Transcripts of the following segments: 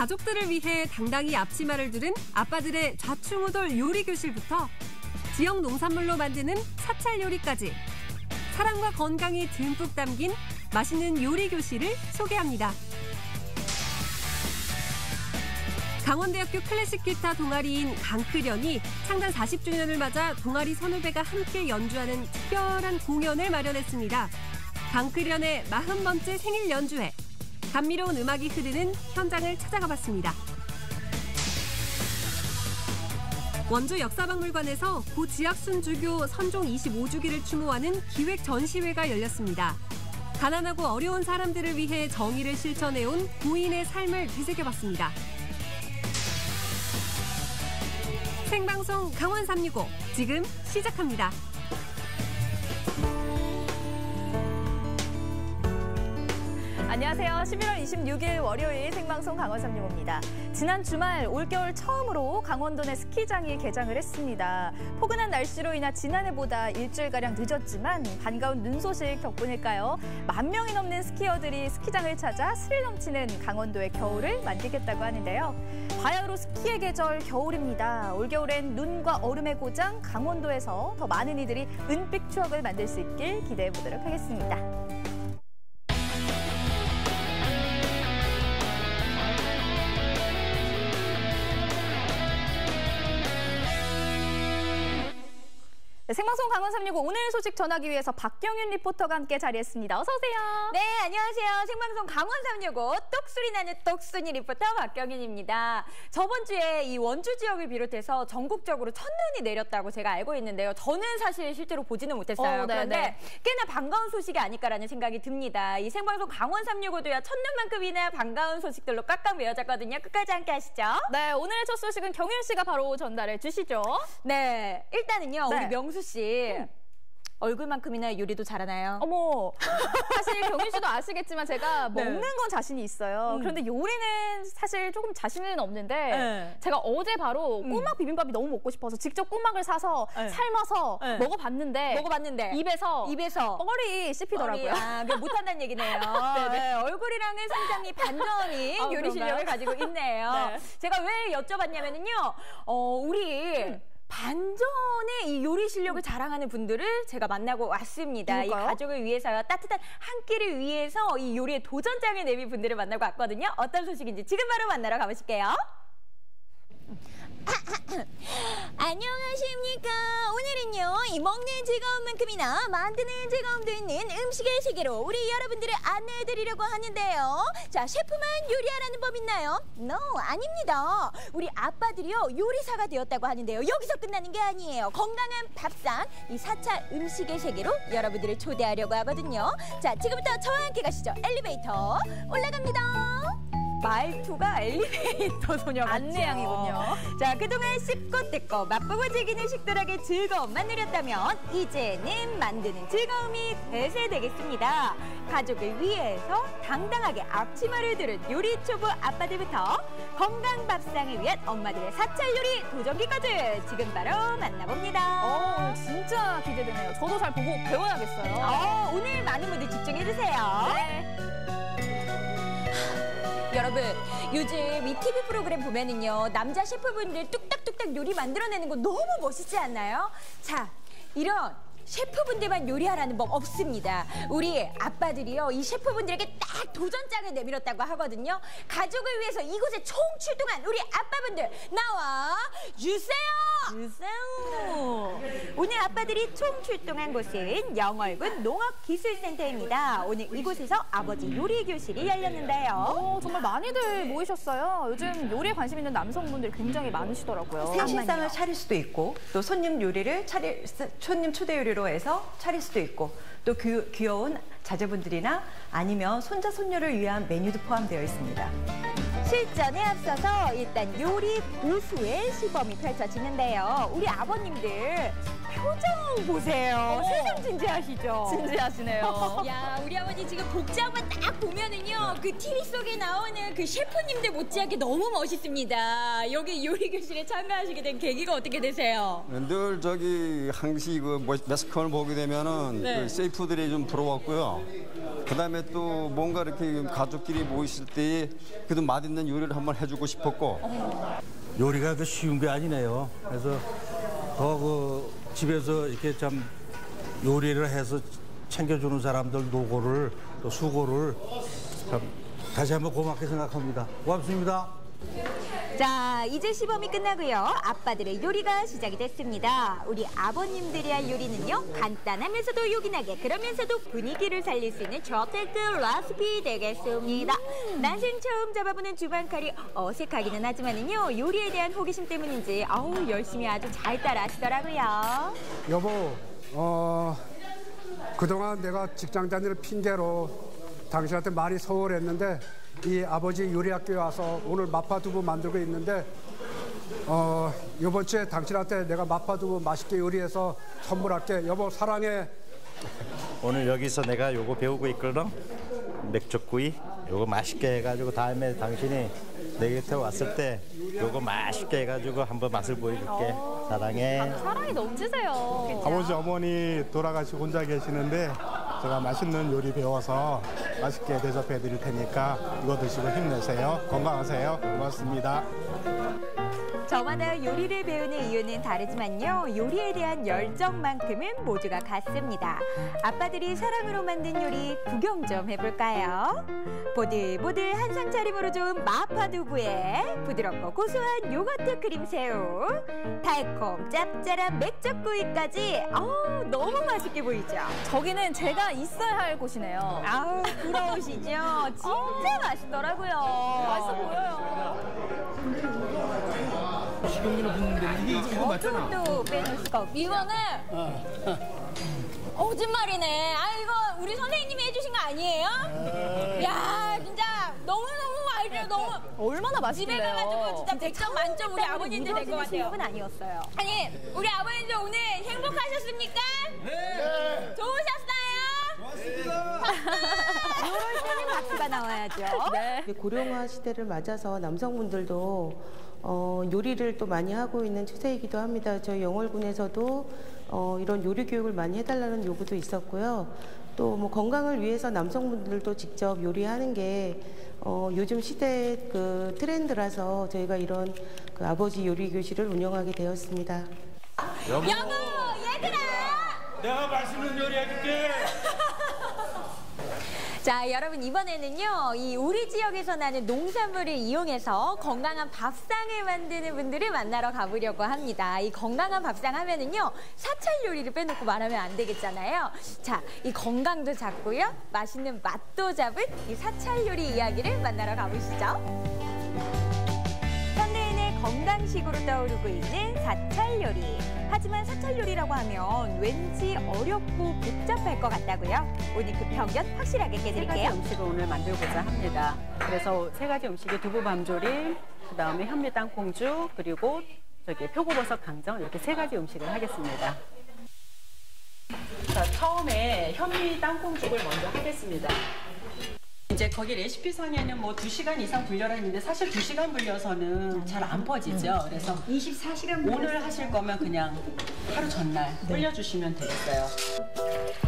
가족들을 위해 당당히 앞치마를 두른 아빠들의 좌충우돌 요리 교실부터 지역 농산물로 만드는 사찰 요리까지 사랑과 건강이 듬뿍 담긴 맛있는 요리 교실을 소개합니다. 강원대학교 클래식 기타 동아리인 강크련이 창단 40주년을 맞아 동아리 선후배가 함께 연주하는 특별한 공연을 마련했습니다. 강크련의 40번째 생일 연주회. 감미로운 음악이 흐르는 현장을 찾아가 봤습니다. 원주 역사박물관에서 고 지학순 주교 선종 25주기를 추모하는 기획 전시회가 열렸습니다. 가난하고 어려운 사람들을 위해 정의를 실천해온 고인의 삶을 되새겨봤습니다. 생방송 강원 365 지금 시작합니다. 안녕하세요. 11월 26일 월요일 생방송 강원 365입니다. 지난 주말 올겨울 처음으로 강원도 내 스키장이 개장을 했습니다. 포근한 날씨로 인해 지난해보다 일주일가량 늦었지만 반가운 눈 소식 덕분일까요? 10,000명이 넘는 스키어들이 스키장을 찾아 스릴 넘치는 강원도의 겨울을 만들겠다고 하는데요. 바야흐로 스키의 계절 겨울입니다. 올겨울엔 눈과 얼음의 고장 강원도에서 더 많은 이들이 은빛 추억을 만들 수 있길 기대해 보도록 하겠습니다. 네, 생방송 강원 365 오늘 소식 전하기 위해서 박경윤 리포터가 함께 자리했습니다. 어서 오세요. 네, 안녕하세요. 생방송 강원 365 똑소리 나는 똑순이 리포터 박경윤입니다. 저번 주에 이 원주 지역을 비롯해서 전국적으로 첫눈이 내렸다고 제가 알고 있는데요. 저는 사실 실제로 보지는 못했어요. 그런데 꽤나 반가운 소식이 아닐까라는 생각이 듭니다. 이 생방송 강원 365도야 첫눈만큼이나 반가운 소식들로 꽉꽉 메워졌거든요. 끝까지 함께 하시죠. 네, 오늘의 첫 소식은 경윤 씨가 바로 전달해 주시죠. 네, 일단은요. 네. 우리 명수 씨. 얼굴만큼이나 요리도 잘하나요? 어머, 사실 경윤 씨도 아시겠지만 제가 네. 먹는 건 자신이 있어요. 그런데 요리는 사실 조금 자신은 없는데 네. 제가 어제 바로 꼬막 비빔밥이 너무 먹고 싶어서 직접 꼬막을 사서 네. 삶아서 네. 먹어봤는데 입에서 뻘이 씹히더라고요. 그럼 못한다는 얘기네요. 네, 얼굴이랑은 상당히 반전인 요리 실력을 가지고 있네요. 네. 제가 왜 여쭤봤냐면요. 우리 반전의 이 요리 실력을 자랑하는 분들을 제가 만나고 왔습니다. 누굴까요? 이 가족을 위해서요. 따뜻한 한 끼를 위해서 이 요리의 도전장을 내민 분들을 만나고 왔거든요. 어떤 소식인지 지금 바로 만나러 가보실게요. 안녕하십니까. 오늘은요, 이 먹는 즐거움만큼이나 만드는 즐거움도 있는 음식의 세계로 우리 여러분들을 안내해드리려고 하는데요. 자, 셰프만 요리하라는 법 있나요? No, 아닙니다. 우리 아빠들이요, 요리사가 되었다고 하는데요. 여기서 끝나는 게 아니에요. 건강한 밥상, 이 사찰 음식의 세계로 여러분들을 초대하려고 하거든요. 자, 지금부터 저와 함께 가시죠. 엘리베이터 올라갑니다. 말투가 엘리베이터 소녀 같죠? 안내양이군요. 자, 그동안 씹고 뜯고 맛보고 즐기는 식도락의 즐거움만 누렸다면 이제는 만드는 즐거움이 대세되겠습니다. 가족을 위해서 당당하게 앞치마를 두른 요리 초보 아빠들부터 건강 밥상을 위한 엄마들의 사찰 요리 도전기까지 지금 바로 만나봅니다. 오늘 진짜 기대되네요. 저도 잘 보고 배워야겠어요. 오늘 많은 분들 집중해주세요. 네. 여러분, 요즘 이 TV 프로그램 보면은요, 남자 셰프분들 뚝딱뚝딱 요리 만들어내는 거 너무 멋있지 않나요? 자, 이런 셰프분들만 요리하라는 법 없습니다. 우리 아빠들이요, 이 셰프분들에게 딱 도전장을 내밀었다고 하거든요. 가족을 위해서 이곳에 총출동한 우리 아빠분들 나와 주세요! 오늘 아빠들이 총출동한 곳은 영월군 농업기술센터입니다. 오늘 이곳에서 아버지 요리 교실이 열렸는데요. 정말 많이들 모이셨어요. 요즘 요리에 관심 있는 남성분들이 굉장히 많으시더라고요. 생식상을 차릴 수도 있고, 또 손님 초대 요리로 해서 차릴 수도 있고, 또 귀여운 자제분들이나 아니면 손자 손녀를 위한 메뉴도 포함되어 있습니다. 실전에 앞서서 일단 요리 고수의 시범이 펼쳐지는데요. 우리 아버님들 표정 보세요. 세상 진지하시죠? 진지하시네요. 야, 우리 아버지 지금 복장만 딱 보면은요, 그 TV 속에 나오는 그 셰프님들 못지않게 너무 멋있습니다. 여기 요리 교실에 참가하시게 된 계기가 어떻게 되세요? 늘 저기 항시 그 매스컴을 보게 되면은 그 셰프들이 좀 부러웠고요. 그다음에 또 뭔가 이렇게 가족끼리 모이실 때 그래도 맛있는 요리를 한번 해주고 싶었고. 요리가 그 쉬운 게 아니네요. 그래서 더 그 집에서 이렇게 참 요리를 해서 챙겨주는 사람들 노고를 또 수고를 참 다시 한번 고맙게 생각합니다. 고맙습니다. 자, 이제 시범이 끝나고요. 아빠들의 요리가 시작이 됐습니다. 우리 아버님들이 할 요리는요, 간단하면서도 요긴하게, 그러면서도 분위기를 살릴 수 있는 저택트 레시피 되겠습니다. 난생 처음 잡아보는 주방칼이 어색하기는 하지만은요, 요리에 대한 호기심 때문인지 열심히 아주 잘 따라하시더라고요. 여보, 그동안 내가 직장 다니는 핑계로 당신한테 많이 서운했는데 이 아버지 요리학교에 와서 오늘 마파두부 만들고 있는데 이번 주에 당신한테 내가 마파두부 맛있게 요리해서 선물할게. 여보 사랑해. 오늘 여기서 내가 요거 배우고 있거든. 맥주구이 요거 맛있게 해가지고 다음에 당신이 내 곁에 왔을 때 요거 맛있게 해가지고 한번 맛을 보여줄게. 사랑해. 사랑이 넘치세요. 아버지 어머니 돌아가시고 혼자 계시는데 제가 맛있는 요리 배워서 맛있게 대접해 드릴 테니까 이거 드시고 힘내세요. 건강하세요. 고맙습니다. 저마다 요리를 배우는 이유는 다르지만요, 요리에 대한 열정만큼은 모두가 같습니다. 아빠들이 사랑으로 만든 요리 구경 좀 해볼까요? 보들보들 한상 차림으로 좋은 마파두부에 부드럽고 고소한 요거트 크림새우, 달콤 짭짤한 맥주구이까지 너무 맛있게 보이죠? 저기는 제가 있어야 할 곳이네요. 부러우시죠? 진짜 맛있더라고요. 맛있어 보여요. 또 빼놓을 수가 없죠. 이거는 거짓말이네. 이거 우리 선생님이 해주신 거 아니에요? 야, 진짜 너무너무 맛있어요. 너무. 얼마나 집에 맛있길래요. 가가지고 진짜 100점 만점 우리 아버님들 될 것 같아요. 은 아니었어요. 아니, 우리 아버님들 오늘 행복하셨습니까? 네. 좋으셨어요? 이럴 때는 박수가 나와야죠. 네. 고령화 시대를 맞아서 남성분들도 요리를 또 많이 하고 있는 추세이기도 합니다. 저희 영월군에서도 이런 요리 교육을 많이 해달라는 요구도 있었고요. 또 뭐 건강을 위해서 남성분들도 직접 요리하는 게 요즘 시대의 그 트렌드라서 저희가 이런 그 아버지 요리 교실을 운영하게 되었습니다. 여보, 얘들아! 내가 맛있는 요리 해줄게. 자, 여러분 이번에는요, 이 우리 지역에서 나는 농산물을 이용해서 건강한 밥상을 만드는 분들을 만나러 가보려고 합니다. 이 건강한 밥상 하면은요, 사찰 요리를 빼놓고 말하면 안 되겠잖아요. 자, 이 건강도 잡고요, 맛있는 맛도 잡은 이 사찰 요리 이야기를 만나러 가보시죠. 현대인의 건강식으로 떠오르고 있는 사찰 요리. 하지만 사찰 요리라고 하면 왠지 어렵고 복잡할 것 같다고요? 오늘 그 편견 확실하게 깨드릴게요. 세 가지 음식을 오늘 만들고자 합니다. 그래서 세 가지 음식이 두부 밤조림, 그다음에 현미 땅콩죽, 그리고 표고버섯 강정, 이렇게 세 가지 음식을 하겠습니다. 자, 처음에 현미 땅콩죽을 먼저 하겠습니다. 이제 거기 레시피상에는 뭐 2시간 이상 불려라 했는데 사실 2시간 불려서는 잘 안 퍼지죠. 그래서 24시간 오늘 하실 거면 그냥 하루 전날 불려주시면 되겠어요.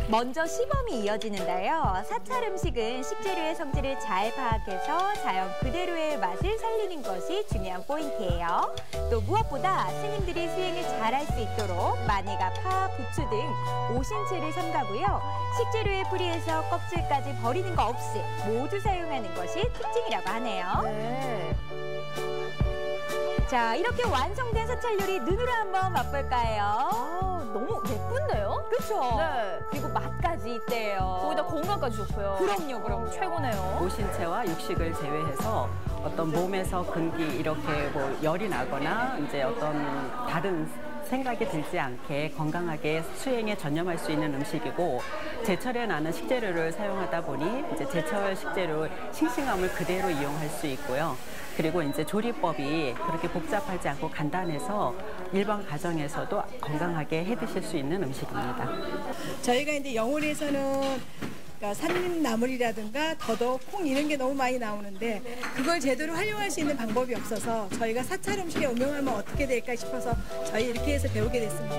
먼저 시범이 이어지는데요. 사찰 음식은 식재료의 성질을 잘 파악해서 자연 그대로의 맛을 살리는 것이 중요한 포인트예요. 또 무엇보다 스님들이 수행을 잘할 수 있도록 마늘과 파, 부추 등 오신채를 삼가고요. 식재료의 뿌리에서 껍질까지 버리는 거 없이 모두 사용하는 것이 특징이라고 하네요. 네. 자, 이렇게 완성된 사찰 요리 눈으로 한번 맛볼까요? 너무 예쁜데요? 그렇죠? 네. 그리고 맛까지 있대요. 거기다 건강까지 좋고요. 그럼요. 최고네요. 오신채와 육식을 제외해서 어떤 몸에서 근기 이렇게 뭐 열이 나거나 이제 어떤 다른 생각이 들지 않게 건강하게 수행에 전념할 수 있는 음식이고 제철에 나는 식재료를 사용하다 보니 이제 제철 식재료 싱싱함을 그대로 이용할 수 있고요. 그리고 이제 조리법이 그렇게 복잡하지 않고 간단해서 일반 가정에서도 건강하게 해 드실 수 있는 음식입니다. 저희가 이제 영월에서는 그러니까 산나물이라든가 더덕, 콩 이런 게 너무 많이 나오는데 그걸 제대로 활용할 수 있는 방법이 없어서 저희가 사찰 음식에 응용하면 어떻게 될까 싶어서 저희 이렇게 해서 배우게 됐습니다.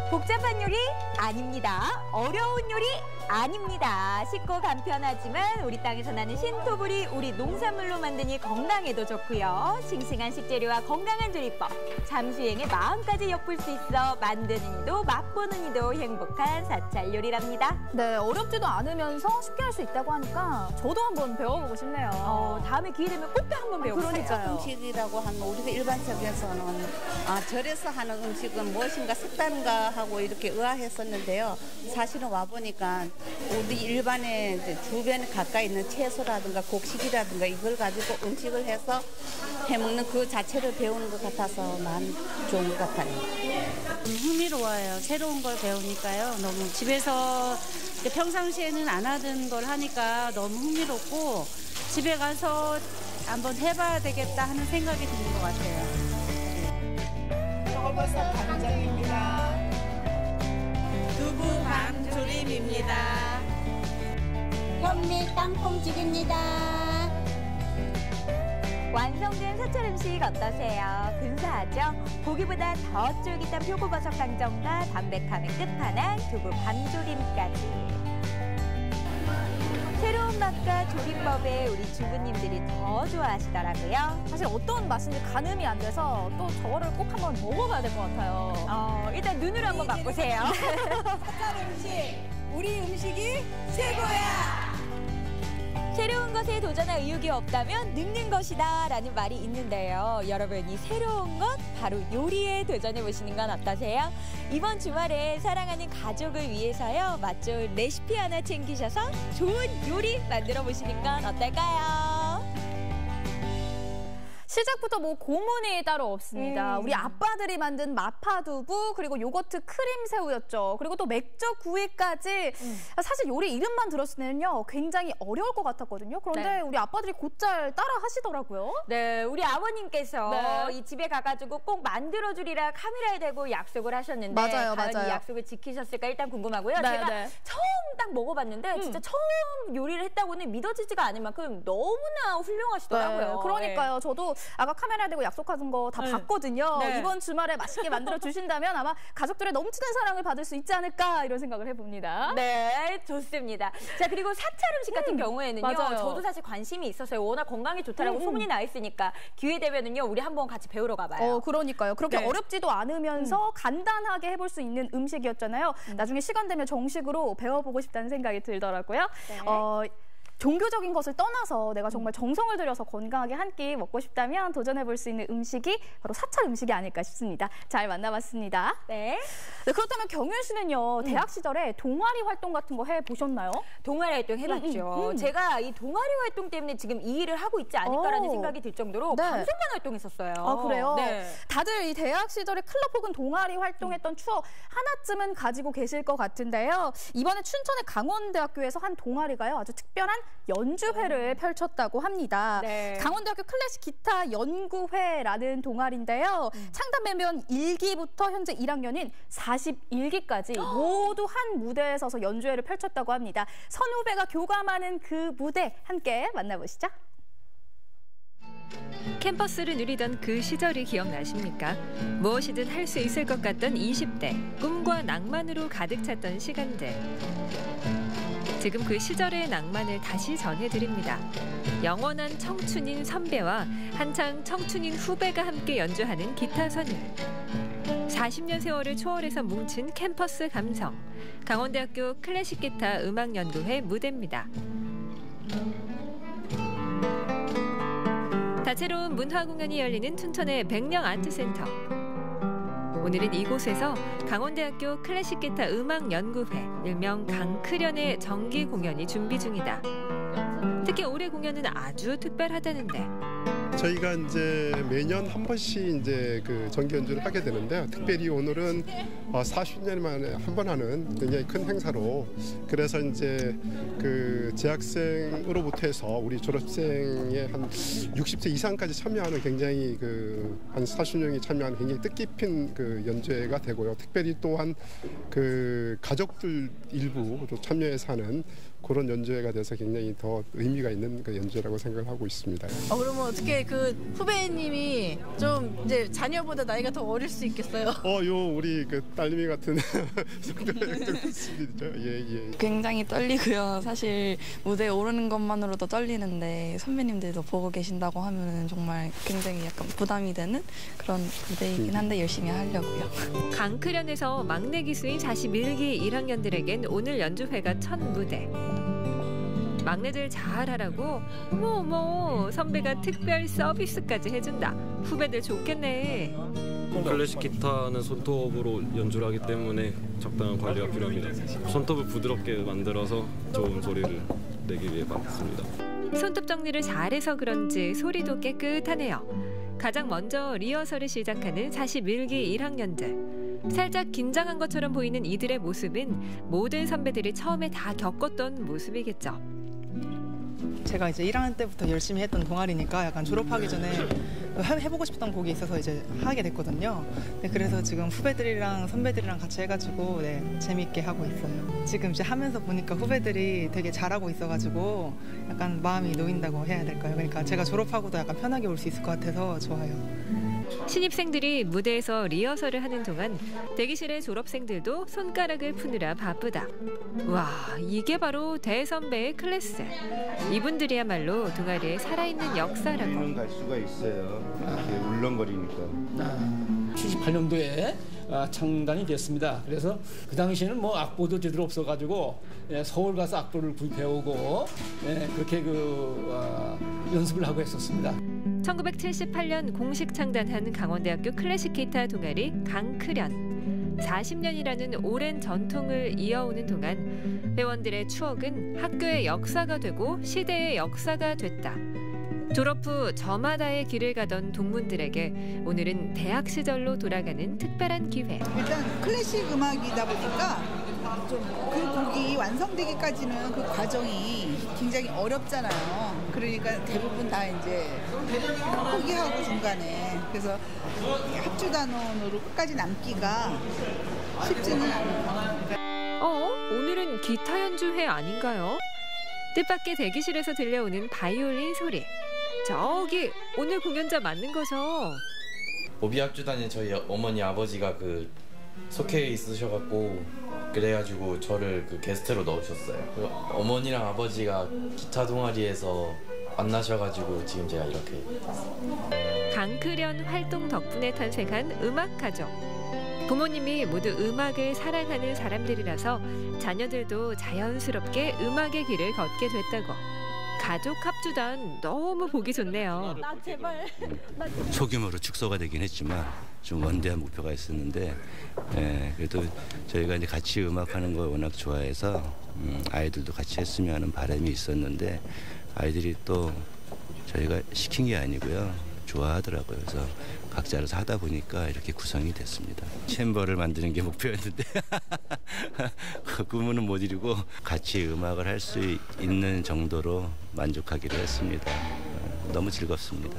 복잡한 요리 아닙니다. 어려운 요리 아닙니다. 쉽고 간편하지만 우리 땅에서 나는 신토부리 우리 농산물로 만드니 건강에도 좋고요. 싱싱한 식재료와 건강한 조리법, 잠수행의 마음까지 엿볼 수 있어 만드는 이도 맛보는 이도 행복한 사찰 요리랍니다. 네, 어렵지도 않으면서 쉽게 할 수 있다고 하니까 저도 한번 배워보고 싶네요. 다음에 기회 되면 꼭 한번 배워보세요. 그러니까요. 음식이라고 하면 우리가 일반적에서는 절에서 하는 음식은 무엇인가 색다른가 하고 이렇게 의아했었는데요. 사실은 와보니까 우리 일반의 이제 주변에 가까이 있는 채소라든가 곡식이라든가 이걸 가지고 음식을 해서 해먹는 그 자체를 배우는 것 같아서 많이 좋은 것 같아요. 흥미로워요. 새로운 걸 배우니까요. 너무 집에서 평상시에는 안 하던 걸 하니까 너무 흥미롭고 집에 가서 한번 해봐야 되겠다 하는 생각이 드는 것 같아요. 표고버섯 간장입니다. 두부 밤조림입니다. 현미 땅콩죽입니다. 완성된 사찰 음식 어떠세요? 근사하죠? 보기보다 더 쫄깃한 표고버섯 강정과 담백함의 끝판왕 두부 밤조림까지. 새로운 맛과 조리법에 우리 주부님들이 더 좋아하시더라고요. 사실 어떤 맛인지 가늠이 안 돼서 또 저거를 꼭 한번 먹어봐야 될 것 같아요. 일단 눈으로 한번 맛보세요. 사찰 음식, 우리 음식이 최고야! 새로운 것에 도전할 의욕이 없다면 늙는 것이다 라는 말이 있는데요. 여러분, 이 새로운 것 바로 요리에 도전해보시는 건 어떠세요? 이번 주말에 사랑하는 가족을 위해서요. 맛 좋은 레시피 하나 챙기셔서 좋은 요리 만들어보시는 건 어떨까요? 시작부터 뭐 고문이 따로 없습니다. 우리 아빠들이 만든 마파두부 그리고 요거트 크림 새우였죠. 그리고 또 맥주구이까지 사실 요리 이름만 들었을 때는요 굉장히 어려울 것 같았거든요. 그런데 우리 아빠들이 곧잘 따라 하시더라고요. 네, 우리 아버님께서 이 집에 가가지고 꼭 만들어주리라 카메라에 대고 약속을 하셨는데 맞아요. 이 약속을 지키셨을까 일단 궁금하고요. 제가 처음 딱 먹어봤는데 진짜 처음 요리를 했다고는 믿어지지가 않을 만큼 너무나 훌륭하시더라고요. 그러니까요. 저도 아까 카메라에 대고 약속하는 거 다 봤거든요. 이번 주말에 맛있게 만들어 주신다면 아마 가족들의 넘치는 사랑을 받을 수 있지 않을까 이런 생각을 해봅니다. 네, 좋습니다. 자, 그리고 사찰 음식 같은 경우에는요. 저도 사실 관심이 있어서요. 워낙 건강에 좋다라고 소문이 나 있으니까 기회 되면은요 우리 한번 같이 배우러 가봐요. 그러니까요. 그렇게 어렵지도 않으면서 간단하게 해볼 수 있는 음식이었잖아요. 나중에 시간 되면 정식으로 배워보고 싶다는 생각이 들더라고요. 종교적인 것을 떠나서 내가 정말 정성을 들여서 건강하게 한 끼 먹고 싶다면 도전해볼 수 있는 음식이 바로 사찰 음식이 아닐까 싶습니다. 잘 만나봤습니다. 네, 그렇다면 경윤 씨는요, 대학 시절에 동아리 활동 같은 거 해보셨나요? 동아리 활동 해봤죠. 제가 이 동아리 활동 때문에 지금 이 일을 하고 있지 않을까라는 생각이 들 정도로 방송반 활동했었어요. 아, 그래요? 네. 다들 이 대학 시절에 클럽 혹은 동아리 활동했던 추억 하나쯤은 가지고 계실 것 같은데요. 이번에 춘천의 강원대학교에서 한 동아리가요, 아주 특별한 연주회를 펼쳤다고 합니다. 강원대학교 클래식 기타 연구회라는 동아리인데요. 창단 매년 1기부터 현재 1학년인 41기까지 모두 한 무대에 서서 연주회를 펼쳤다고 합니다. 선후배가 교감하는 그 무대 함께 만나보시죠. 캠퍼스를 누리던 그 시절이 기억나십니까? 무엇이든 할 수 있을 것 같던 20대, 꿈과 낭만으로 가득 찼던 시간들. 지금 그 시절의 낭만을 다시 전해드립니다. 영원한 청춘인 선배와 한창 청춘인 후배가 함께 연주하는 기타 선율. 40년 세월을 초월해서 뭉친 캠퍼스 감성. 강원대학교 클래식 기타 음악연구회 무대입니다. 다채로운 문화 공연이 열리는 춘천의 백령 아트센터. 오늘은 이곳에서 강원대학교 클래식 기타 음악연구회, 일명 강크련의 정기 공연이 준비 중이다. 특히 올해 공연은 아주 특별하다는데. 저희가 이제 매년 한 번씩 이제 그 정기 연주를 하게 되는데요. 특별히 오늘은 40년 만에 한 번 하는 굉장히 큰 행사로, 그래서 이제 그 재학생으로부터 해서 우리 졸업생의 한 60세 이상까지 참여하는 굉장히 그 한 40명이 참여하는 굉장히 뜻깊은 그 연주회가 되고요. 특별히 또한 그 가족들 일부도 참여해서 하는 그런 연주회가 돼서 굉장히 더 의미가 있는 그 연주회라고 생각을 하고 있습니다. 그러면 어떻게 그 후배님이 좀 이제 자녀보다 나이가 더 어릴 수 있겠어요? 우리 그 딸내미 같은 성격이죠. 예. 굉장히 떨리고요. 사실 무대에 오르는 것만으로도 떨리는데 선배님들도 보고 계신다고 하면은 정말 굉장히 약간 부담이 되는 그런 무대이긴 한데 열심히 하려고요. 강크련에서 막내 기수인 41기 1학년들에겐 오늘 연주회가 첫 무대. 막내들 잘하라고 어머 선배가 특별 서비스까지 해준다. 후배들 좋겠네. 클래식 기타는 손톱으로 연주를 하기 때문에 적당한 관리가 필요합니다. 손톱을 부드럽게 만들어서 좋은 소리를 내기 위해 받습니다. 손톱 정리를 잘해서 그런지 소리도 깨끗하네요. 가장 먼저 리허설을 시작하는 41기 1학년들. 살짝 긴장한 것처럼 보이는 이들의 모습은 모든 선배들이 처음에 다 겪었던 모습이겠죠. 제가 이제 1학년 때부터 열심히 했던 동아리니까 약간 졸업하기 전에 해보고 싶었던 곡이 있어서 이제 하게 됐거든요. 그래서 지금 후배들이랑 선배들이랑 같이 해가지고 재밌게 하고 있어요. 지금 이제 하면서 보니까 후배들이 되게 잘하고 있어가지고 약간 마음이 놓인다고 해야 될까요? 그러니까 제가 졸업하고도 약간 편하게 올 수 있을 것 같아서 좋아요. 신입생들이 무대에서 리허설을 하는 동안 대기실의 졸업생들도 손가락을 푸느라 바쁘다. 와, 이게 바로 대선배의 클래스. 이분들이야말로 동아리의 살아있는 역사라고. 갈 수가 있어요. 이렇게 울렁거리니까. 78년도에 창단이 됐습니다. 그래서 그 당시에는 뭐 악보도 제대로 없어가지고 서울 가서 악보를 배우고 그렇게 연습을 하고 했었습니다. 1978년 공식 창단한 강원대학교 클래식 기타 동아리 강크련. 40년이라는 오랜 전통을 이어오는 동안 회원들의 추억은 학교의 역사가 되고 시대의 역사가 됐다. 졸업 후 저마다의 길을 가던 동문들에게 오늘은 대학 시절로 돌아가는 특별한 기회. 일단 클래식 음악이다 보니까 좀 그 곡이 완성되기까지는 그 과정이 굉장히 어렵잖아요. 그러니까 대부분 다 이제 포기하고 중간에. 그래서 합주단원으로 끝까지 남기가 쉽지는 않아요. 오늘은 기타 연주회 아닌가요? 뜻밖의 대기실에서 들려오는 바이올린 소리. 저기 오늘 공연자 맞는 거죠? 오비합주단에 저희 어머니 아버지가 속해 있으셔갖고 그래가지고 저를 게스트로 넣으셨어요. 어머니랑 아버지가 기타 동아리에서 만나셔가지고 지금 제가 이렇게 됐어요. 강크련 활동 덕분에 탄생한 음악 가족. 부모님이 모두 음악을 사랑하는 사람들이라서 자녀들도 자연스럽게 음악의 길을 걷게 됐다고. 가족 합주단 너무 보기 좋네요. 나 제발. 소규모로 축소가 되긴 했지만 좀 원대한 목표가 있었는데 그래도 저희가 이제 같이 음악하는 걸 워낙 좋아해서 아이들도 같이 했으면 하는 바람이 있었는데 아이들이 또 저희가 시킨 게 아니고요. 좋아하더라고요. 그래서 각자 알아서 하다 보니까 이렇게 구성이 됐습니다. 챔버를 만드는 게 목표였는데 그 꿈은 못 이루고 같이 음악을 할 수 있는 정도로 만족하기로 했습니다. 너무 즐겁습니다.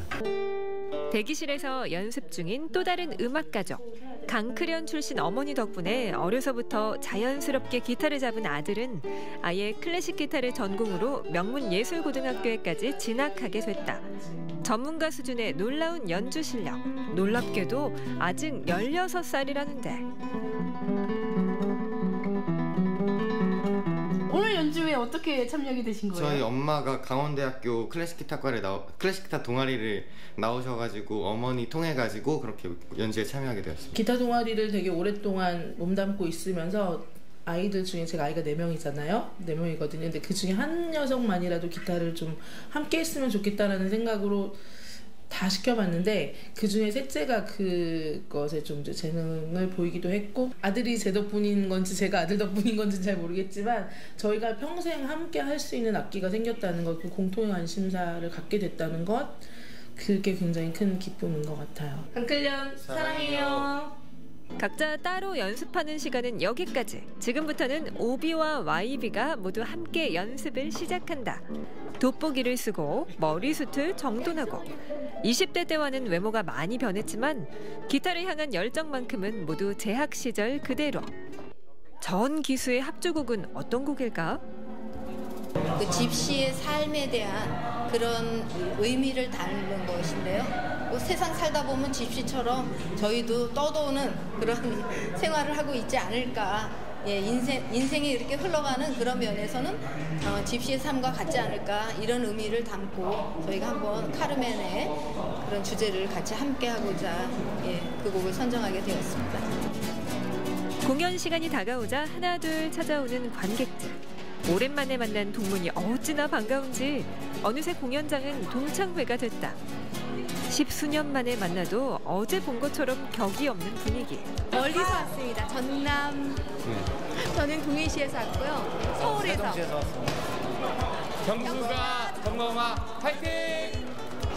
대기실에서 연습 중인 또 다른 음악 가족. 강크련 출신 어머니 덕분에 어려서부터 자연스럽게 기타를 잡은 아들은 아예 클래식 기타를 전공으로 명문예술고등학교에까지 진학하게 됐다. 전문가 수준의 놀라운 연주 실력. 놀랍게도 아직 16살이라는데. 오늘 연주회 어떻게 참여하게 되신 거예요? 저희 엄마가 강원대학교 클래식 기타 동아리를 나오셔가지고 어머니 통해가지고 그렇게 연주에 참여하게 되었습니다. 기타 동아리를 되게 오랫동안 몸담고 있으면서 아이들 중에 제가 아이가 4명이잖아요. 4명이거든요. 근데 그 중에 한 녀석만이라도 기타를 좀 함께 했으면 좋겠다라는 생각으로 다 시켜봤는데 그중에 셋째가 그것에 좀 이제 재능을 보이기도 했고, 아들이 제 덕분인 건지 제가 아들 덕분인 건지 잘 모르겠지만 저희가 평생 함께 할 수 있는 악기가 생겼다는 것, 그 공통의 관심사를 갖게 됐다는 것, 그게 굉장히 큰 기쁨인 것 같아요. 강클련 사랑해요. 각자 따로 연습하는 시간은 여기까지. 지금부터는 오비와 YB가 모두 함께 연습을 시작한다. 돋보기를 쓰고 머리숱을 정돈하고 20대 때와는 외모가 많이 변했지만 기타를 향한 열정만큼은 모두 재학 시절 그대로. 전 기수의 합주곡은 어떤 곡일까? 그 집시의 삶에 대한 그런 의미를 담는 것인데요. 세상 살다 보면 집시처럼 저희도 떠도는 그런 생활을 하고 있지 않을까. 예, 인생이 이렇게 흘러가는 그런 면에서는 집시의 삶과 같지 않을까, 이런 의미를 담고 저희가 한번 카르멘의 그런 주제를 같이 함께 하고자 그 곡을 선정하게 되었습니다. 공연 시간이 다가오자 하나둘 찾아오는 관객들. 오랜만에 만난 동문이 어찌나 반가운지 어느새 공연장은 동창회가 됐다. 10수년 만에 만나도 어제 본 것처럼 격이 없는 분위기. 멀리서 왔습니다. 전남. 저는 동해시에서 왔고요. 서울에서. 세종시에서 왔습니다. 경수가 정범아 파이팅!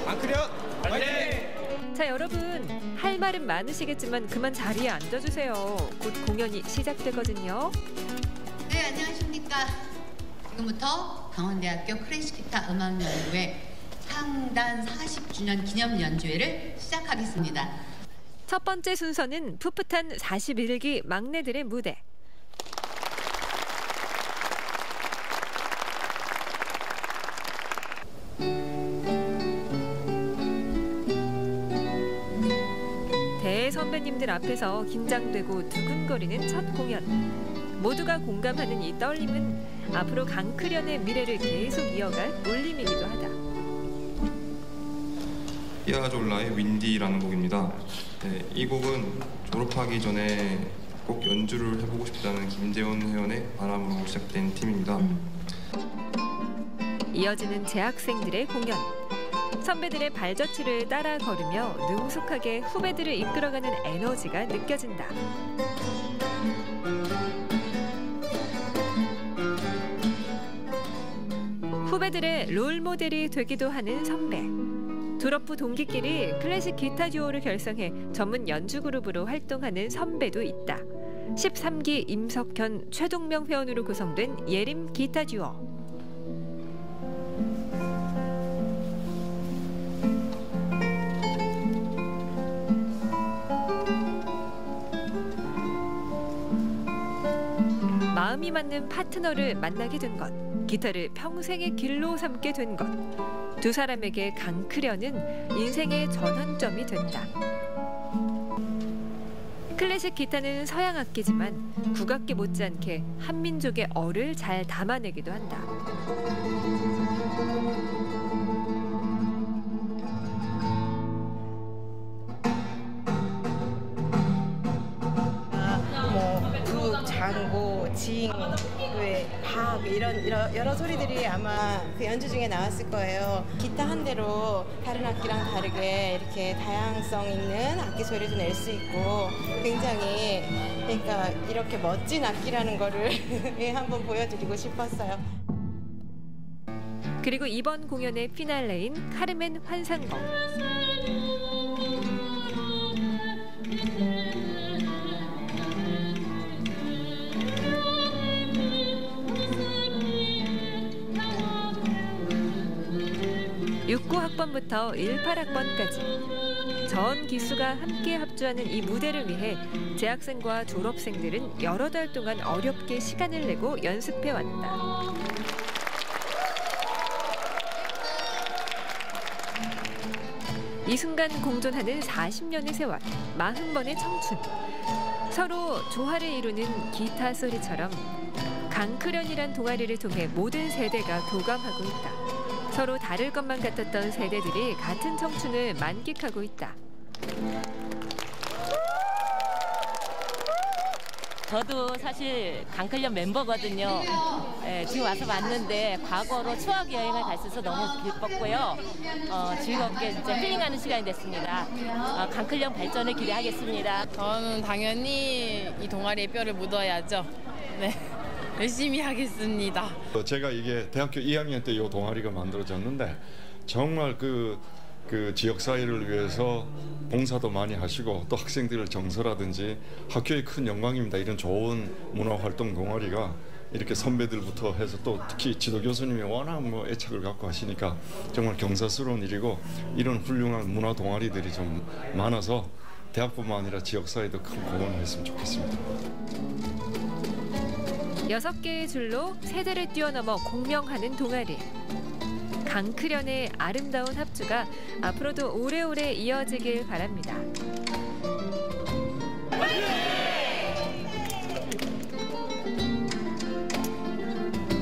안크련 파이팅! 자, 여러분, 할 말은 많으시겠지만 그만 자리에 앉아주세요. 곧 공연이 시작되거든요. 네, 안녕하십니까. 지금부터 강원대학교 클래식 기타 음악연구회 창단 40주년 기념 연주회를 시작하겠습니다. 첫 번째 순서는 풋풋한 41기 막내들의 무대. 대선배님들 앞에서 긴장되고 두근거리는 첫 공연. 모두가 공감하는 이 떨림은 앞으로 강크련의 미래를 계속 이어갈 울림이기도 하다. 피아졸라의 윈디라는 곡입니다. 네, 이 곡은 졸업하기 전에 꼭 연주를 해보고 싶다는 김재원 회원의 바람으로 시작된 팀입니다. 이어지는 재학생들의 공연. 선배들의 발자취를 따라 걸으며 능숙하게 후배들을 이끌어가는 에너지가 느껴진다. 후배들의 롤모델이 되기도 하는 선배. 졸업 후 동기끼리 클래식 기타 듀오를 결성해 전문 연주 그룹으로 활동하는 선배도 있다. 13기 임석현, 최동명 회원으로 구성된 예림 기타 듀오. 마음이 맞는 파트너를 만나게 된 것, 기타를 평생의 길로 삼게 된 것. 두 사람에게 강크련은 인생의 전환점이 됐다. 클래식 기타는 서양 악기지만 국악기 못지않게 한민족의 얼을 잘 담아내기도 한다. 장고, 징, 박 이런 여러 소리들이 아마 그 연주 중에 나왔을 거예요. 기타 한 대로 다른 악기랑 다르게 이렇게 다양성 있는 악기 소리도 낼 수 있고 굉장히 그러니까 이렇게 멋진 악기라는 거를 한번 보여드리고 싶었어요. 그리고 이번 공연의 피날레인 카르멘 환상곡. (6구)학번부터 (18학번까지) 전 기수가 함께 합주하는 이 무대를 위해 재학생과 졸업생들은 여러 달 동안 어렵게 시간을 내고 연습해왔다. 이 순간 공존하는 40년의 세월, 40번의 청춘. 서로 조화를 이루는 기타 소리처럼 강크련이란 동아리를 통해 모든 세대가 교감하고 있다. 서로 다를 것만 같았던 세대들이 같은 청춘을 만끽하고 있다. 저도 사실 강클련 멤버거든요. 네, 지금 와서 봤는데 과거로 추억 여행을 갈 수 있어서 너무 기뻤고요. 즐겁게 진짜 힐링하는 시간이 됐습니다. 강클련 발전을 기대하겠습니다. 저는 당연히 이 동아리에 뼈를 묻어야죠. 네, 열심히 하겠습니다. 제가 이게 대학교 2학년 때 이 동아리가 만들어졌는데 정말 그 지역사회를 위해서 봉사도 많이 하시고 또 학생들의 정서라든지 학교의 큰 영광입니다. 이런 좋은 문화활동 동아리가 이렇게 선배들부터 해서 또 특히 지도 교수님이 워낙 애착을 갖고 하시니까 정말 경사스러운 일이고 이런 훌륭한 문화 동아리들이 좀 많아서 대학뿐만 아니라 지역사회도 큰 공헌을 했으면 좋겠습니다. 6개의 줄로 세대를 뛰어넘어 공명하는 동아리. 강클련의 아름다운 합주가 앞으로도 오래오래 이어지길 바랍니다.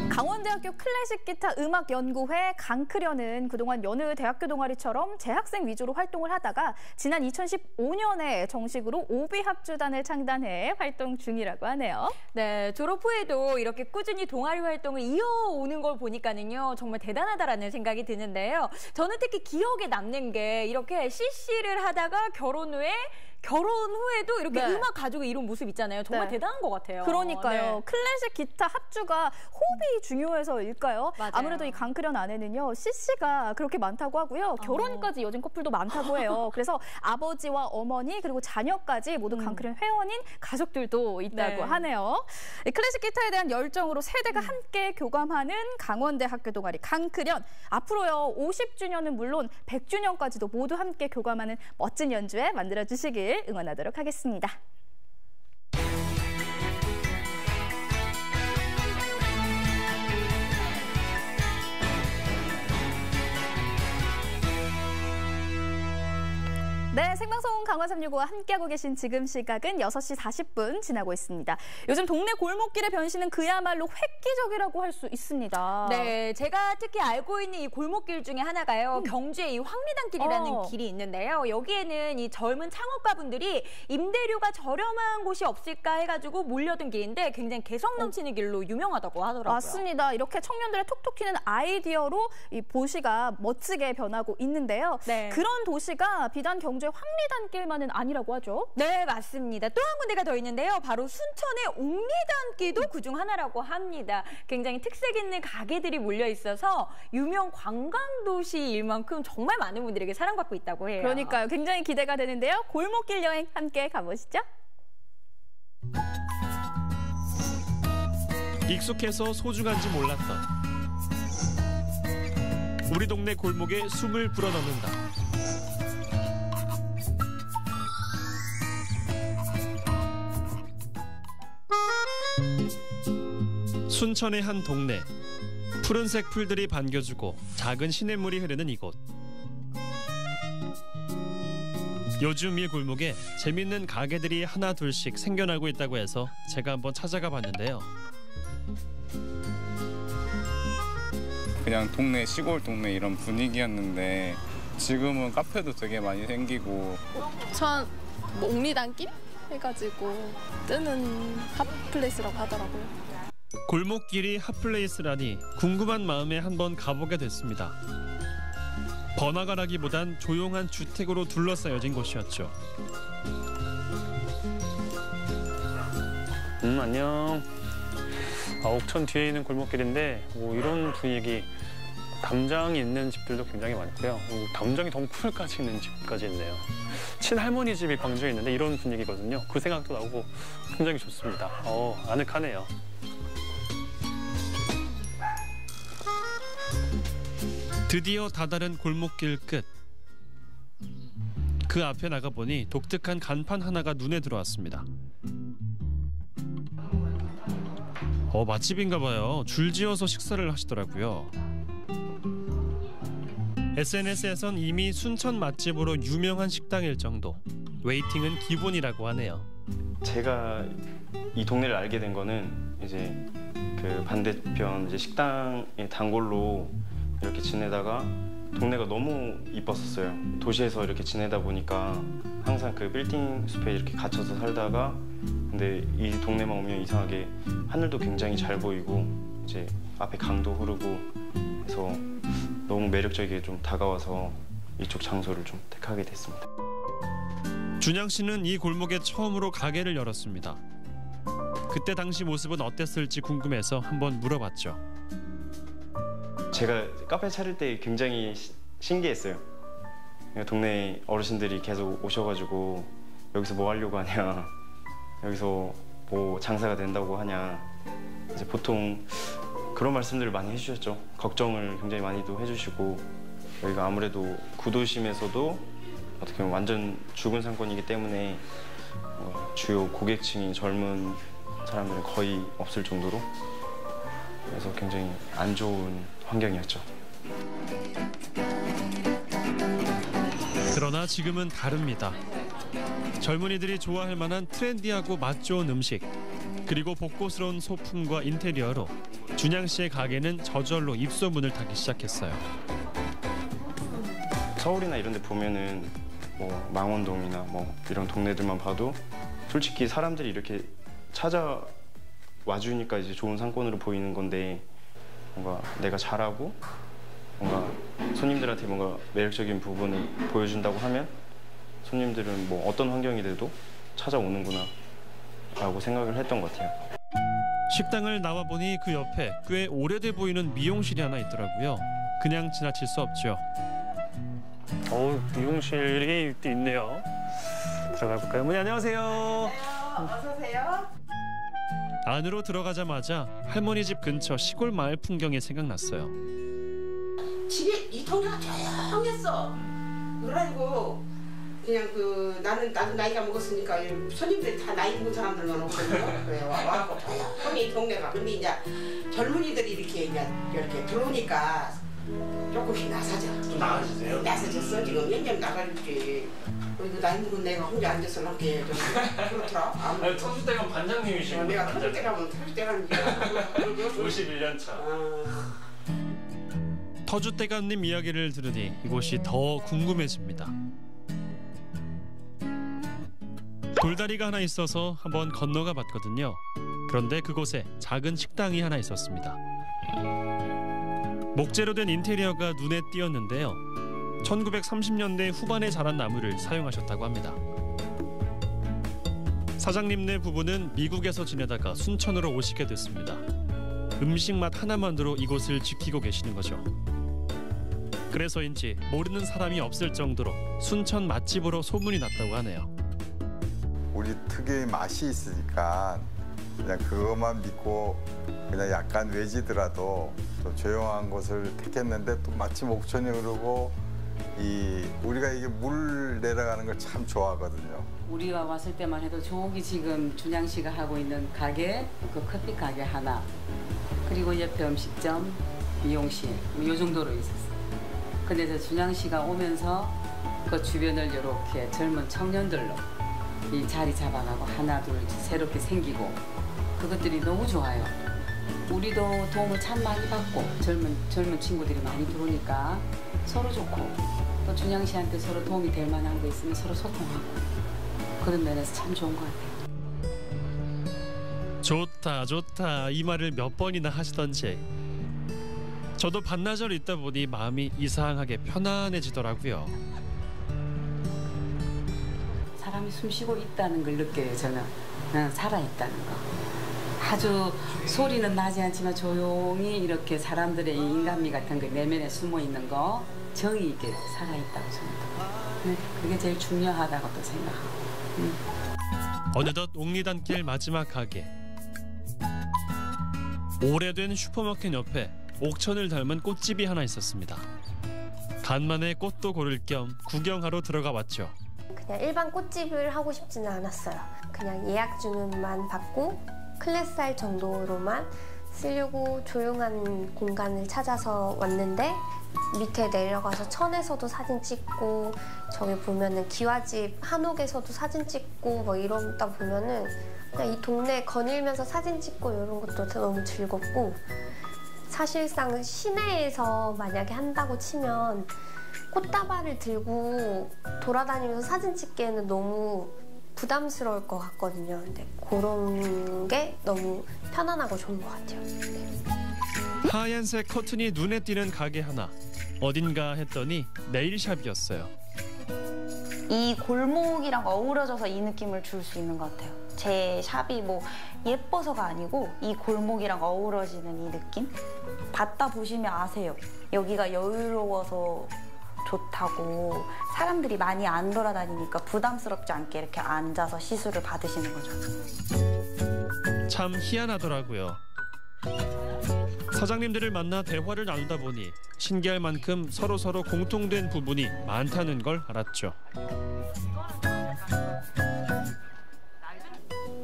강원대학교 클래식 기타 음악연구회 강클련은 그동안 여느 대학교 동아리처럼 재학생 위주로 활동을 하다가 지난 2015년에 정식으로 오비합주단을 창단해 활동 중이라고 하네요. 네, 졸업 후에도 이렇게 꾸준히 동아리 활동을 이어오는 걸 보니까는요 정말 대단하다라는 생각이 드는데요. 저는 특히 기억에 남는 게 이렇게 CC를 하다가 결혼 후에도 이렇게 네. 음악 가지고 이룬 모습 있잖아요. 정말 네. 대단한 것 같아요. 그러니까요. 네. 클래식 기타 합주가 호흡이 중요해서일까요? 맞아요. 아무래도 이 강클련 안에는요. CC가 그렇게 많다고 하고요. 결혼까지 이어진 커플도 많다고 해요. 그래서 아버지와 어머니 그리고 자녀까지 모두 강클련 회원인 가족들도 있다고 네. 하네요. 이 클래식 기타에 대한 열정으로 세대가 함께 교감하는 강원대 학교 동아리 강클련. 앞으로요. 50주년은 물론 100주년까지도 모두 함께 교감하는 멋진 연주회 만들어주시길 응원하도록 하겠습니다. 네, 생방송 강원 365와 함께하고 계신 지금 시각은 6시 40분 지나고 있습니다. 요즘 동네 골목길의 변신은 그야말로 획기적이라고 할 수 있습니다. 네, 제가 특히 알고 있는 이 골목길 중에 하나가요. 경주의 이 황리단길이라는 길이 있는데요. 여기에는 이 젊은 창업가분들이 임대료가 저렴한 곳이 없을까 해가지고 몰려든 길인데 굉장히 개성 넘치는 길로 유명하다고 하더라고요. 맞습니다. 이렇게 청년들의 톡톡 튀는 아이디어로 이 도시가 멋지게 변하고 있는데요. 네. 그런 도시가 비단 경주의 황리단길만은 아니라고 하죠. 네, 맞습니다. 또 한 군데가 더 있는데요. 바로 순천의 옥리단길도 그중 하나라고 합니다. 굉장히 특색 있는 가게들이 몰려 있어서 유명 관광도시일 만큼 정말 많은 분들에게 사랑받고 있다고 해요. 그러니까요. 굉장히 기대가 되는데요. 골목길 여행 함께 가보시죠. 익숙해서 소중한지 몰랐던 우리 동네 골목에 숨을 불어넣는다. 순천의 한 동네. 푸른색 풀들이 반겨주고 작은 시냇물이 흐르는 이곳. 요즘 이 골목에 재밌는 가게들이 하나 둘씩 생겨나고 있다고 해서 제가 한번 찾아가 봤는데요. 그냥 동네, 시골 동네 이런 분위기였는데 지금은 카페도 되게 많이 생기고 뭐 옥리단길 해가지고 뜨는 핫플레이스라고 하더라고요. 골목길이 핫플레이스라니 궁금한 마음에 한번 가보게 됐습니다. 번화가라기보단 조용한 주택으로 둘러싸여진 곳이었죠. 안녕. 옥천 뒤에 있는 골목길인데 이런 분위기, 담장이 있는 집들도 굉장히 많고요. 담장이 덩쿨까지 있는 집까지 있네요. 친할머니 집이 광주에 있는데 이런 분위기거든요. 그 생각도 나고 굉장히 좋습니다. 아늑하네요. 드디어 다다른 골목길 끝. 그 앞에 나가보니 독특한 간판 하나가 눈에 들어왔습니다. 맛집인가 봐요. 줄지어서 식사를 하시더라고요. SNS에선 이미 순천 맛집으로 유명한 식당일 정도. 웨이팅은 기본이라고 하네요. 제가 이 동네를 알게 된 거는 이제 그 반대편 이제 식당의 단골로 이렇게 지내다가 동네가 너무 이뻤었어요. 도시에서 이렇게 지내다 보니까 항상 그 빌딩 숲에 이렇게 갇혀서 살다가 근데 이 동네만 오면 이상하게 하늘도 굉장히 잘 보이고 이제 앞에 강도 흐르고 해서 너무 매력적이게 좀 다가와서 이쪽 장소를 좀 택하게 됐습니다. 준양 씨는 이 골목에 처음으로 가게를 열었습니다. 그때 당시 모습은 어땠을지 궁금해서 한번 물어봤죠. 제가 카페 차릴 때 굉장히 신기했어요. 동네 어르신들이 계속 오셔가지고 여기서 뭐 하려고 하냐, 여기서 뭐 장사가 된다고 하냐, 이제 보통 그런 말씀들을 많이 해주셨죠. 걱정을 굉장히 많이도 해주시고, 여기가 아무래도 구도심에서도 어떻게 보면 완전 죽은 상권이기 때문에 주요 고객층인 젊은 사람들은 거의 없을 정도로, 그래서 굉장히 안 좋은 환경이었죠. 그러나 지금은 다릅니다. 젊은이들이 좋아할 만한 트렌디하고 맛 좋은 음식, 그리고 복고스러운 소품과 인테리어로 준양 씨의 가게는 저절로 입소문을 타기 시작했어요. 서울이나 이런 데 보면은 뭐 망원동이나 뭐 이런 동네들만 봐도 솔직히 사람들이 이렇게 찾아와 주니까 이제 좋은 상권으로 보이는 건데, 뭔가 내가 잘하고 뭔가 손님들한테 뭔가 매력적인 부분을 보여준다고 하면 손님들은 뭐 어떤 환경이 돼도 찾아오는구나 라고 생각을 했던 것 같아요. 식당을 나와보니 그 옆에 꽤 오래돼 보이는 미용실이 하나 있더라고요. 그냥 지나칠 수 없죠. 미용실이 있네요. 들어가 볼까요? 어머니 안녕하세요. 어서 오세요. 안으로 들어가자마자 할머니 집 근처 시골 마을 풍경이 생각났어요. 집이 이 동네가 조용했어. 그래가지고 그냥 나도 나이가 먹었으니까 손님들이 다 나이 먹은 사람들만 오거든요. 그래 와갖고 조용히 이 동네가. 근데 이제 젊은이들이 이렇게 들어오니까 조금씩 나서져. 좀 나아지세요? 나서졌어. 지금 연장 나가지. 그리고 나이 먹은 내가 혼자 앉아서 이렇게 좀 그렇더라. 아니 터질 때 가면 반장님이시고. 내가 터질 때 가면 터질 때 가는 게 51년 차. 터줏대감님 이야기를 들으니 이곳이 더 궁금해집니다. 돌다리가 하나 있어서 한번 건너가 봤거든요. 그런데 그곳에 작은 식당이 하나 있었습니다. 목재로 된 인테리어가 눈에 띄었는데요. 1930년대 후반에 자란 나무를 사용하셨다고 합니다. 사장님네 부부는 미국에서 지내다가 순천으로 오시게 됐습니다. 음식 맛 하나만으로 이곳을 지키고 계시는 거죠. 그래서인지 모르는 사람이 없을 정도로 순천 맛집으로 소문이 났다고 하네요. 우리 특유의 맛이 있으니까 그냥 그것만 믿고 그냥 약간 외지더라도 좀 조용한 곳을 택했는데, 또 마침 옥천이 흐르고 우리가 이게 물 내려가는 걸 참 좋아하거든요. 우리가 왔을 때만 해도 저기 지금 준양 씨가 하고 있는 가게, 그 커피 가게 하나, 그리고 옆에 음식점, 미용실, 이 정도로 있었어요. 근데 저 준양 씨가 오면서 그 주변을 이렇게 젊은 청년들로 이 자리 잡아가고 하나 둘 새롭게 생기고, 그것들이 너무 좋아요. 우리도 도움을 참 많이 받고 젊은 친구들이 많이 들어오니까 서로 좋고, 또 준양 씨한테 서로 도움이 될 만한 거 있으면 서로 소통하고, 그런 면에서 참 좋은 것 같아요. 좋다 좋다 이 말을 몇 번이나 하시던지 저도 반나절 있다 보니 마음이 이상하게 편안해지더라고요. 사람이 숨쉬고 있다는 걸 느껴요. 저는 살아있다는 거. 아주 소리는 나지 않지만 조용히 이렇게 사람들의 인간미 같은 거 내면에 숨어 있는 거 정이 있게 살아있다고 저는. 그게 제일 중요하다고 또 생각하고. 어느덧 옥리단길 마지막 가게. 오래된 슈퍼마켓 옆에 옥천을 닮은 꽃집이 하나 있었습니다. 간만에 꽃도 고를 겸 구경하러 들어가 봤죠. 그냥 일반 꽃집을 하고 싶지는 않았어요. 그냥 예약 주문만 받고 클래스할 정도로만 쓰려고 조용한 공간을 찾아서 왔는데, 밑에 내려가서 천에서도 사진 찍고, 저기 보면은 기와집 한옥에서도 사진 찍고 뭐 이러다 보면은 그냥 이 동네 거닐면서 사진 찍고 이런 것도 너무 즐겁고, 사실상 시내에서 만약에 한다고 치면 꽃다발을 들고 돌아다니면서 사진 찍기에는 너무 부담스러울 것 같거든요. 근데 그런 게 너무 편안하고 좋은 것 같아요. 네. 하얀색 커튼이 눈에 띄는 가게 하나. 어딘가 했더니 네일샵이었어요. 이 골목이랑 어우러져서 이 느낌을 줄 수 있는 것 같아요. 제 샵이 뭐 예뻐서가 아니고 이 골목이랑 어우러지는 이 느낌? 받다 보시면 아세요. 여기가 여유로워서 좋다고. 사람들이 많이 안 돌아다니니까 부담스럽지 않게 이렇게 앉아서 시술을 받으시는 거죠. 참 희한하더라고요. 사장님들을 만나 대화를 나누다 보니 신기할 만큼 서로 공통된 부분이 많다는 걸 알았죠.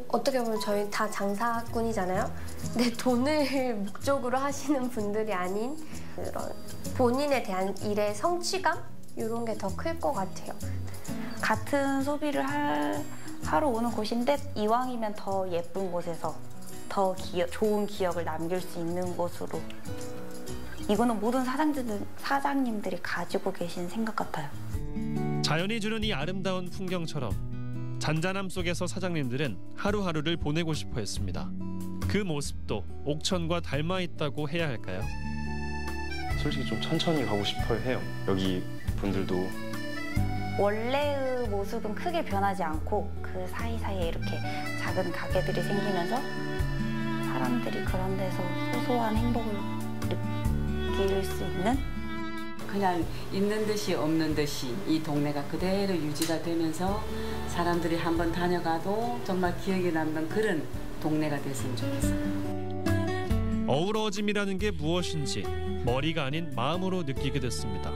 어떻게 보면 저희 다 장사꾼이잖아요. 근데 돈을 목적으로 하시는 분들이 아닌 그런 본인에 대한 일의 성취감? 이런 게 더 클 것 같아요. 같은 소비를 하러 오는 곳인데 이왕이면 더 예쁜 곳에서 더 좋은 기억을 남길 수 있는 곳으로. 이거는 모든 사장님들이 가지고 계신 생각 같아요. 자연이 주는 이 아름다운 풍경처럼 잔잔함 속에서 사장님들은 하루하루를 보내고 싶어 했습니다. 그 모습도 옥천과 닮아 있다고 해야 할까요? 솔직히 좀 천천히 가고 싶어 해요. 여기 분들도. 원래의 모습은 크게 변하지 않고 그 사이사이에 이렇게 작은 가게들이 생기면서 사람들이 그런 데서 소소한 행복을 느낄 수 있는? 그냥 있는 듯이 없는 듯이 이 동네가 그대로 유지가 되면서 사람들이 한번 다녀가도 정말 기억에 남는 그런 동네가 됐으면 좋겠어요. 어우러짐이라는 게 무엇인지 머리가 아닌 마음으로 느끼게 됐습니다.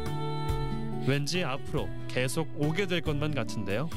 왠지 앞으로 계속 오게 될 것만 같은데요.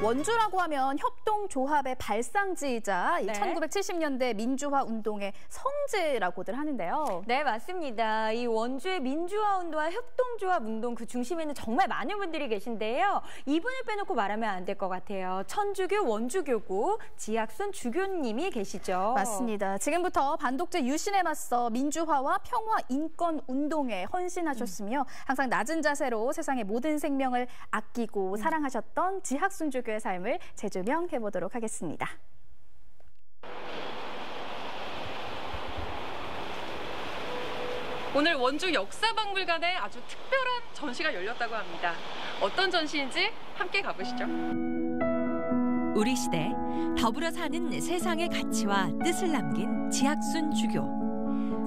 원주라고 하면 협동조합의 발상지이자 네. 1970년대 민주화 운동의 성지라고들 하는데요. 네, 맞습니다. 이 원주의 민주화 운동과 협동조합 운동 그 중심에는 정말 많은 분들이 계신데요. 이분을 빼놓고 말하면 안 될 것 같아요. 천주교 원주교구 지학순 주교님이 계시죠. 맞습니다. 지금부터 반독재 유신에 맞서 민주화와 평화 인권 운동에 헌신하셨으며 항상 낮은 자세로 세상의 모든 생명을 아끼고 사랑하셨던 지학순 주교의 삶을 재조명해 보도록 하겠습니다. 오늘 원주 역사박물관에 아주 특별한 전시가 열렸다고 합니다. 어떤 전시인지 함께 가보시죠. 우리 시대 더불어 사는 세상의 가치와 뜻을 남긴 지학순 주교.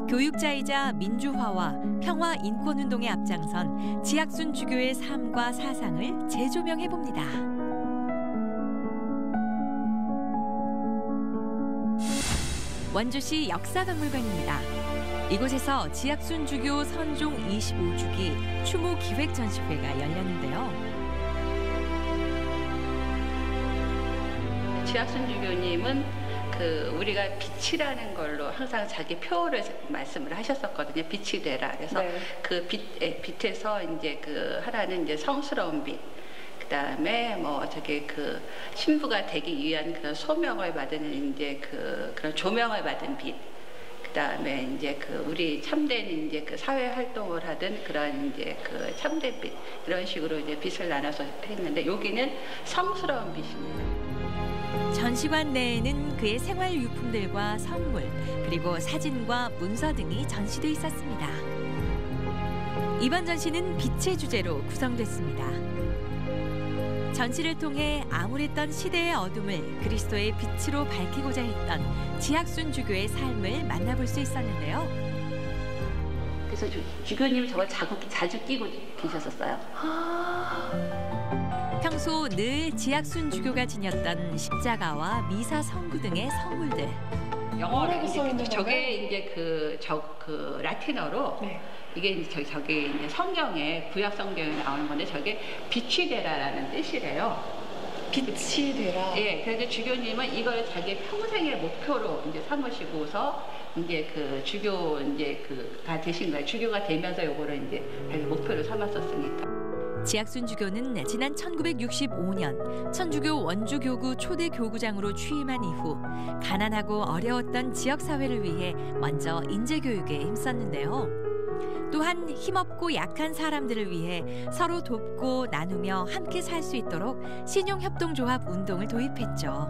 교육자이자 민주화와 평화 인권운동에 앞장선 지학순 주교의 삶과 사상을 재조명해 봅니다. 원주시 역사박물관입니다. 이곳에서 지학순 주교 선종 25주기 추모 기획 전시회가 열렸는데요. 지학순 주교님은 우리가 빛이라는 걸로 항상 자기 표어를 말씀을 하셨었거든요. 빛이 되라. 그래서 네. 그 빛에서 이제 하나는 이제 성스러운 빛. 그다음에 신부가 되기 위한 그런 소명을 받은 이제 그런 조명을 받은 빛. 그다음에 이제 우리 참된 이제 사회 활동을 하던 그런 이제 참된 빛 이런 식으로 이제 빛을 나눠서 했는데 여기는 성스러운 빛입니다. 전시관 내에는 그의 생활 유품들과 선물 그리고 사진과 문서 등이 전시돼 있었습니다. 이번 전시는 빛의 주제로 구성됐습니다. 전시를 통해 암울했던 시대의 어둠을 그리스도의 빛으로 밝히고자 했던 지학순 주교의 삶을 만나볼 수 있었는데요. 그래서 주교님이 저걸 자주 끼고 계셨었어요. 평소 늘 지학순 주교가 지녔던 십자가와 미사 성구 등의 선물들. 영어로 저게 이제 라틴어로 네. 이게 이제 저게 이제 성경에 구약 성경에 나오는 건데 저게 빛이 되라라는 뜻이래요. 빛이 되라. 예, 그래서 주교님은 이걸 자기 평생의 목표로 이제 삼으시고서 이제 그 주교 이제 다 되신 거예요. 주교가 되면서 요거를 이제 자기 목표로 삼았었으니까. 지학순 주교는 지난 1965년 천주교 원주교구 초대 교구장으로 취임한 이후 가난하고 어려웠던 지역사회를 위해 먼저 인재교육에 힘썼는데요. 또한 힘없고 약한 사람들을 위해 서로 돕고 나누며 함께 살 수 있도록 신용협동조합 운동을 도입했죠.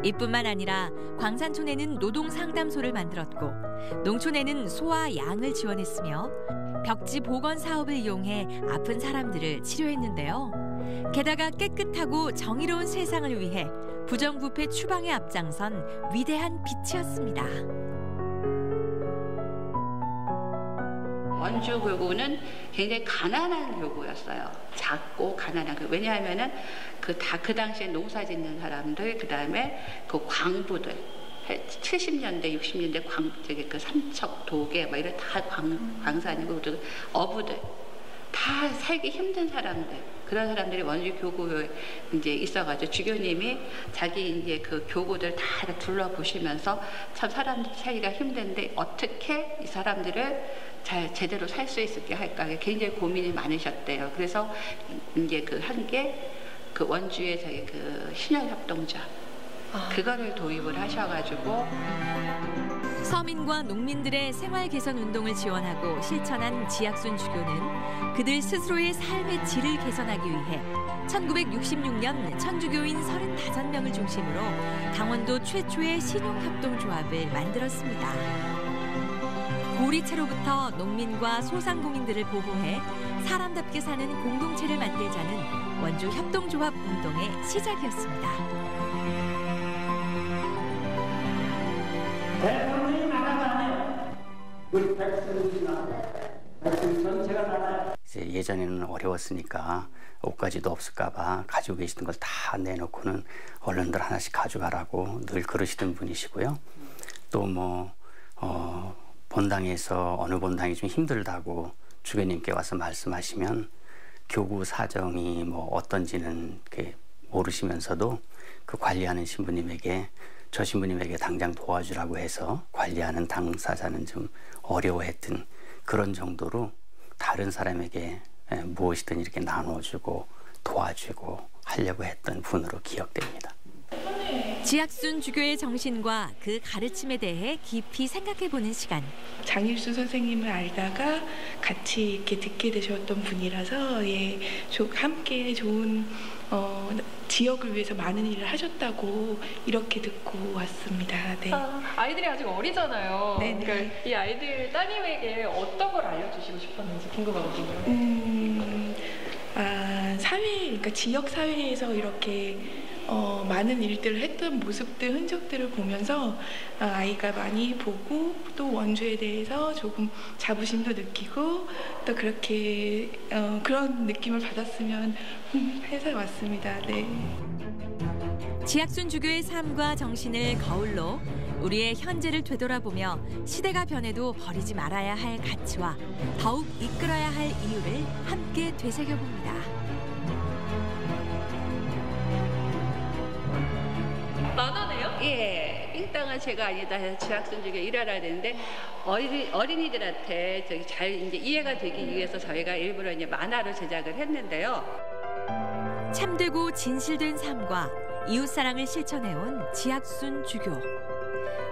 이뿐만 아니라 광산촌에는 노동상담소를 만들었고 농촌에는 소와 양을 지원했으며 벽지 복원 사업을 이용해 아픈 사람들을 치료했는데요. 게다가 깨끗하고 정의로운 세상을 위해 부정부패 추방에 앞장선 위대한 빛이었습니다. 원주 교구는 굉장히 가난한 교구였어요. 작고 가난한 교구. 왜냐하면은 그 당시에 농사 짓는 사람들, 그 다음에 그 광부들, 70년대, 60년대 그 삼척, 도계, 뭐 이런 다 광산이고, 어부들, 다 살기 힘든 사람들. 그런 사람들이 원주 교구에 이제 있어가지고 주교님이 자기 이제 그 교구들 다 둘러보시면서 참 사람들 살기가 힘든데 어떻게 이 사람들을 잘 제대로 살 수 있게 할까 굉장히 고민이 많으셨대요. 그래서 이제 그 한 게 그 원주의 저희 그 신용협동조합 그거를 도입을 하셔가지고 서민과 농민들의 생활 개선 운동을 지원하고 실천한 지학순 주교는 그들 스스로의 삶의 질을 개선하기 위해 1966년 천주교인 35명을 중심으로 강원도 최초의 신용협동조합을 만들었습니다. 고리채로부터 농민과 소상공인들을 보호해 사람답게 사는 공동체를 만들자는 원주 협동조합 운동의 시작이었습니다. 대통령이 나가잖아요. 우리 백성이 나가요. 백성 전체가 나가요. 이제 예전에는 어려웠으니까 옷가지도 없을까봐 가지고 계시던 걸 다 내놓고는 얼른들 하나씩 가져가라고 늘 그러시던 분이시고요. 또 뭐 본당에서 어느 본당이 좀 힘들다고 주교님께 와서 말씀하시면 교구 사정이 뭐 어떤지는 모르시면서도 그 관리하는 신부님에게 저 신부님에게 당장 도와주라고 해서 관리하는 당사자는 좀 어려워했던 그런 정도로 다른 사람에게 무엇이든 이렇게 나눠주고 도와주고 하려고 했던 분으로 기억됩니다. 지학순 주교의 정신과 그 가르침에 대해 깊이 생각해보는 시간. 장일수 선생님을 알다가 같이 이렇게 듣게 되셨던 분이라서 함께 좋은 지역을 위해서 많은 일을 하셨다고 이렇게 듣고 왔습니다. 네. 아이들이 아직 어리잖아요. 네네. 그러니까 이 아이들 따님에게 어떤 걸 알려주시고 싶었는지 궁금하거든요. 그러니까 지역 사회에서 이렇게 많은 일들을 했던 모습들, 흔적들을 보면서 아이가 많이 보고 또 원주에 대해서 조금 자부심도 느끼고 또 그렇게 그런 느낌을 받았으면 해서 왔습니다. 네. 지학순 주교의 삶과 정신을 거울로 우리의 현재를 되돌아보며 시대가 변해도 버리지 말아야 할 가치와 더욱 이끌어야 할 이유를 함께 되새겨봅니다. 만화네요? 예, 삥땅은 제가 아니다 해서 지학순 주교 일하라 되는데 어린이들한테 저기 잘 이제 이해가 되기 위해서 저희가 일부러 이제 만화로 제작을 했는데요. 참되고 진실된 삶과 이웃사랑을 실천해온 지학순 주교.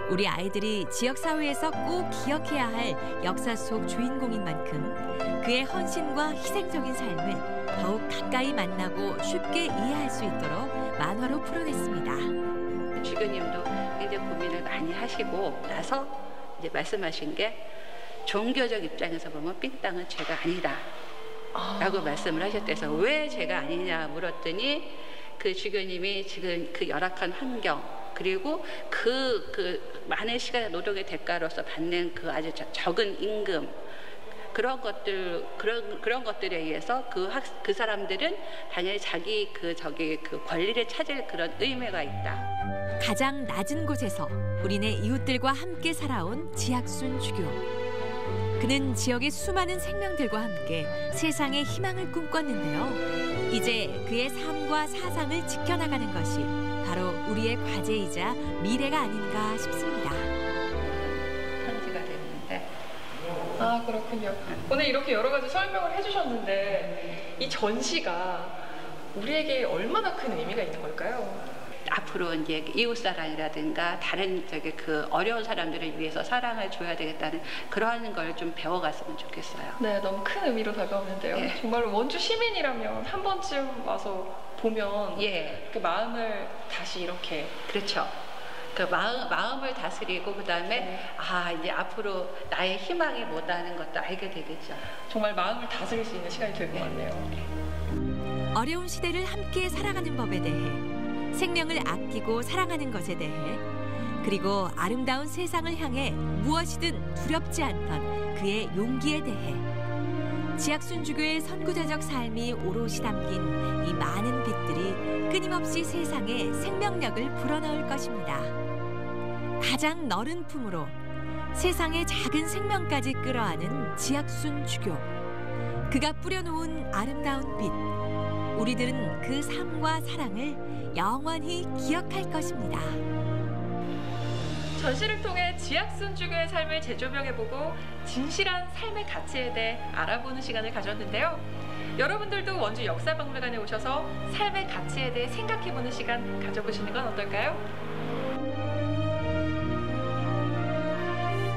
우리 아이들이 지역사회에서 꼭 기억해야 할 역사 속 주인공인 만큼 그의 헌신과 희생적인 삶을 더욱 가까이 만나고 쉽게 이해할 수 있도록 만화로 풀어냈습니다. 주교님도 굉장히 고민을 많이 하시고 나서 이제 말씀하신 게 종교적 입장에서 보면 삥땅은 죄가 아니다 라고 말씀을 하셨대서 왜 죄가 아니냐 물었더니 그 주교님이 지금 그 열악한 환경 그리고 그 많은 시간의 노동의 대가로서 받는 그 아주 적은 임금 그런 것들에 의해서 그 사람들은 당연히 자기 그 권리를 찾을 그런 의무가 있다. 가장 낮은 곳에서 우리네 이웃들과 함께 살아온 지학순 주교. 그는 지역의 수많은 생명들과 함께 세상의 희망을 꿈꿨는데요. 이제 그의 삶과 사상을 지켜나가는 것이 바로 우리의 과제이자 미래가 아닌가 싶습니다. 편지가 됐는데. 아, 그렇군요. 오늘 이렇게 여러 가지 설명을 해주셨는데 이 전시가 우리에게 얼마나 큰 의미가 있는 걸까요? 앞으로 이제 이웃사랑이라든가 다른 그 어려운 사람들을 위해서 사랑을 줘야 되겠다는 그러한 걸 좀 배워갔으면 좋겠어요. 네, 너무 큰 의미로 다가오는데요. 예. 정말 원주 시민이라면 한 번쯤 와서 보면 예. 그 마음을 다시 이렇게 그렇죠. 그 마음을 다스리고 그다음에 아 이제 앞으로 나의 희망이 뭐다는 것도 알게 되겠죠. 정말 마음을 다스릴 수 있는 시간이 될 것 같네요. 어려운 시대를 함께 살아가는 법에 대해, 생명을 아끼고 사랑하는 것에 대해, 그리고 아름다운 세상을 향해 무엇이든 두렵지 않던 그의 용기에 대해 지학순 주교의 선구자적 삶이 오롯이 담긴 이 많은 빛들이 끊임없이 세상에 생명력을 불어넣을 것입니다. 가장 너른 품으로 세상의 작은 생명까지 끌어안은 지학순 주교. 그가 뿌려놓은 아름다운 빛. 우리들은 그 삶과 사랑을 영원히 기억할 것입니다. 전시를 통해 지학순 주교의 삶을 재조명해보고 진실한 삶의 가치에 대해 알아보는 시간을 가졌는데요. 여러분들도 원주 역사박물관에 오셔서 삶의 가치에 대해 생각해보는 시간 가져보시는 건 어떨까요?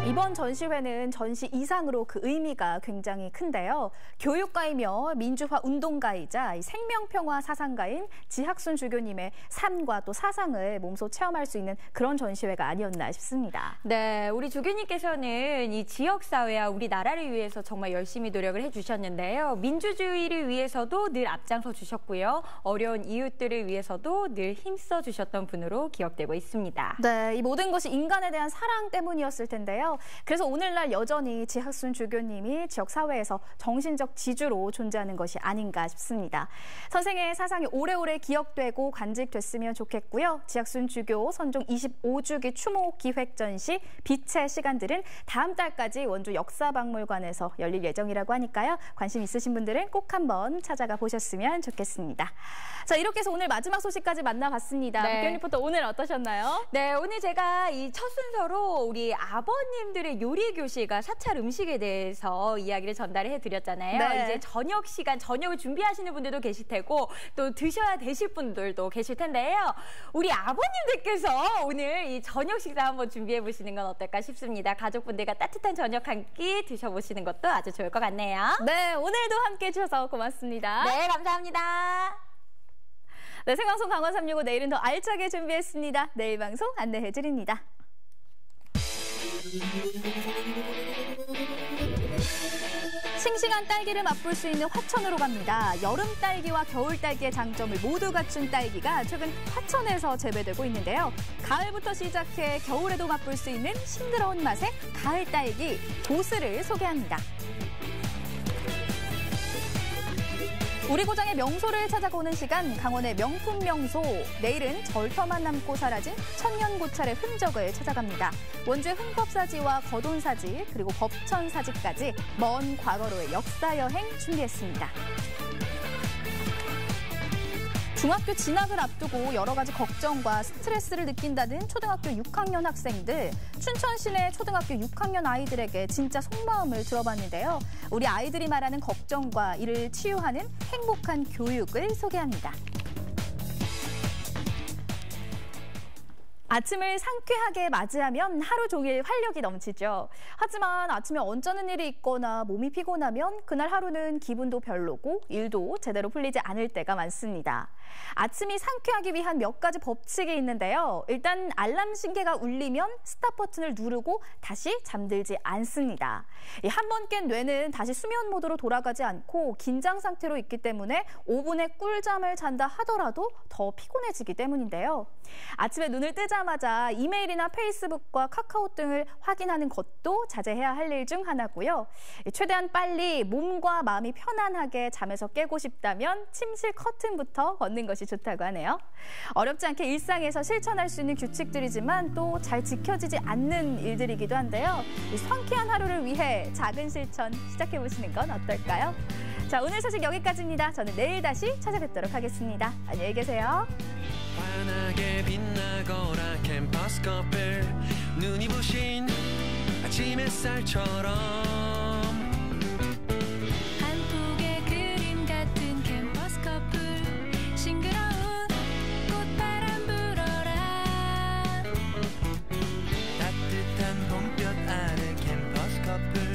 이번 전시회는 전시 이상으로 그 의미가 굉장히 큰데요. 교육가이며 민주화 운동가이자 생명평화 사상가인 지학순 주교님의 삶과 또 사상을 몸소 체험할 수 있는 그런 전시회가 아니었나 싶습니다. 네, 우리 주교님께서는 이 지역사회와 우리나라를 위해서 정말 열심히 노력을 해주셨는데요. 민주주의를 위해서도 늘 앞장서 주셨고요. 어려운 이웃들을 위해서도 늘 힘써 주셨던 분으로 기억되고 있습니다. 네, 이 모든 것이 인간에 대한 사랑 때문이었을 텐데요. 그래서 오늘날 여전히 지학순 주교님이 지역사회에서 정신적 지주로 존재하는 것이 아닌가 싶습니다. 선생의 사상이 오래오래 기억되고 간직됐으면 좋겠고요. 지학순 주교 선종 25주기 추모 기획 전시 빛의 시간들은 다음 달까지 원주 역사박물관에서 열릴 예정이라고 하니까요. 관심 있으신 분들은 꼭 한번 찾아가 보셨으면 좋겠습니다. 자, 이렇게 해서 오늘 마지막 소식까지 만나봤습니다. 네. 박경리 리포터 오늘 어떠셨나요? 네, 오늘 제가 이 첫 순서로 우리 아버님들의 요리 교실과 사찰 음식에 대해서 이야기를 전달해 드렸잖아요. 네. 이제 저녁 시간, 저녁을 준비하시는 분들도 계실 테고 또 드셔야 되실 분들도 계실 텐데요. 우리 아버님들께서 오늘 이 저녁 식사 한번 준비해 보시는 건 어떨까 싶습니다. 가족분들과 따뜻한 저녁 한 끼 드셔보시는 것도 아주 좋을 것 같네요. 네, 오늘도 함께 해주셔서 고맙습니다. 네, 감사합니다. 네, 생방송 강원 365 내일은 더 알차게 준비했습니다. 내일 방송 안내해드립니다. 싱싱한 딸기를 맛볼 수 있는 화천으로 갑니다. 여름 딸기와 겨울 딸기의 장점을 모두 갖춘 딸기가 최근 화천에서 재배되고 있는데요. 가을부터 시작해 겨울에도 맛볼 수 있는 싱그러운 맛의 가을 딸기 도스를 소개합니다. 우리 고장의 명소를 찾아가 오는 시간, 강원의 명품 명소. 내일은 절터만 남고 사라진 천년고찰의 흔적을 찾아갑니다. 원주의 흥법사지와 거돈사지, 그리고 법천사지까지 먼 과거로의 역사 여행 준비했습니다. 중학교 진학을 앞두고 여러 가지 걱정과 스트레스를 느낀다는 초등학교 6학년 학생들, 춘천 시내 초등학교 6학년 아이들에게 진짜 속마음을 들어봤는데요. 우리 아이들이 말하는 걱정과 이를 치유하는 행복한 교육을 소개합니다. 아침을 상쾌하게 맞이하면 하루 종일 활력이 넘치죠. 하지만 아침에 언짢은 일이 있거나 몸이 피곤하면 그날 하루는 기분도 별로고 일도 제대로 풀리지 않을 때가 많습니다. 아침이 상쾌하기 위한 몇 가지 법칙이 있는데요. 일단 알람 신계가 울리면 스탑 버튼을 누르고 다시 잠들지 않습니다. 한 번 깬 뇌는 다시 수면 모드로 돌아가지 않고 긴장 상태로 있기 때문에 5분의 꿀잠을 잔다 하더라도 더 피곤해지기 때문인데요. 아침에 눈을 뜨자마자 이메일이나 페이스북과 카카오 등을 확인하는 것도 자제해야 할 일 중 하나고요. 최대한 빨리 몸과 마음이 편안하게 잠에서 깨고 싶다면 침실 커튼부터 걷는 있는 것이 좋다고 하네요. 어렵지 않게 일상에서 실천할 수 있는 규칙들이지만 또 잘 지켜지지 않는 일들이기도 한데요. 이 상쾌한 하루를 위해 작은 실천 시작해보시는 건 어떨까요? 자, 오늘 소식 여기까지입니다. 저는 내일 다시 찾아뵙도록 하겠습니다. 안녕히 계세요. 환하게 빛나거라 캠퍼스 커플 눈이 부신 아침 햇살처럼 한 폭의 그림 같은 캠퍼스 커플 싱그러운 꽃바람 불어라 따뜻한 봄볕 아래 캠퍼스 커플